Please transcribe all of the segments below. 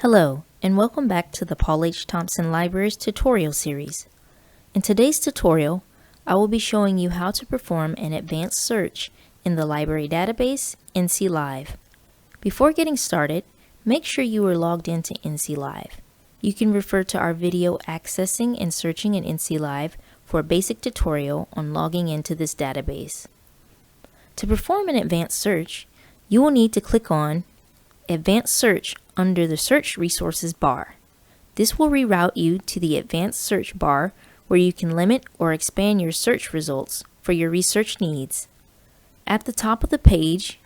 Hello, and welcome back to the Paul H. Thompson Library's tutorial series. In today's tutorial, I will be showing you how to perform an advanced search in the library database, NC Live. Before getting started, make sure you are logged into NC Live. You can refer to our video accessing and searching in NC Live for a basic tutorial on logging into this database. To perform an advanced search, you will need to click on Advanced Search under the Search Resources bar. This will reroute you to the Advanced Search bar where you can limit or expand your search results for your research needs. At the top of the page,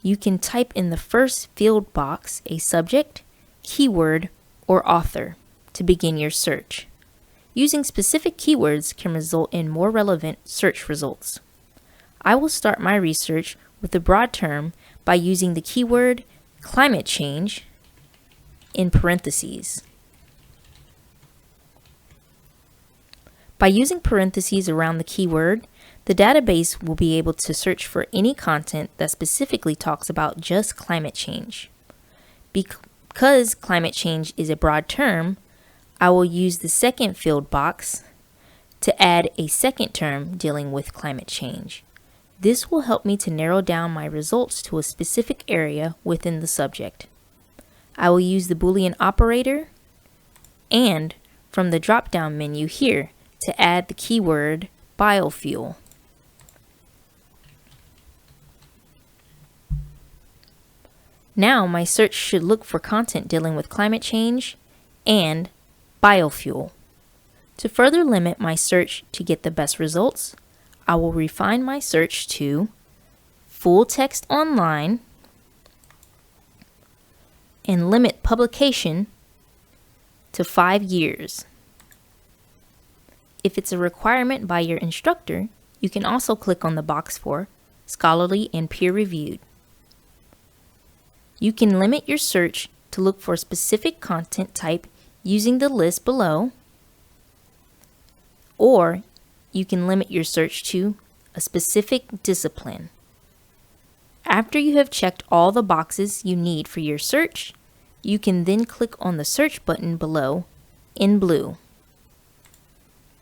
you can type in the first field box a subject, keyword, or author to begin your search. Using specific keywords can result in more relevant search results. I will start my research with a broad term by using the keyword climate change in parentheses. By using parentheses around the keyword, the database will be able to search for any content that specifically talks about just climate change. Because climate change is a broad term, I will use the second field box to add a second term dealing with climate change. This will help me to narrow down my results to a specific area within the subject. I will use the Boolean operator and from the drop-down menu here to add the keyword biofuel. Now my search should look for content dealing with climate change and biofuel. To further limit my search to get the best results, I will refine my search to full text online and limit publication to 5 years. If it's a requirement by your instructor, you can also click on the box for scholarly and peer-reviewed. You can limit your search to look for a specific content type using the list below, or you can limit your search to a specific discipline. After you have checked all the boxes you need for your search, you can then click on the search button below in blue.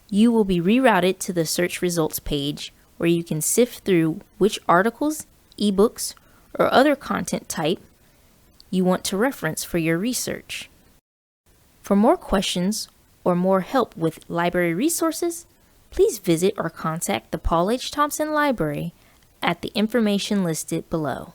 You will be rerouted to the search results page where you can sift through which articles, ebooks, or other content type you want to reference for your research. For more questions or more help with library resources, please visit or contact the Paul H. Thompson Library at the information listed below.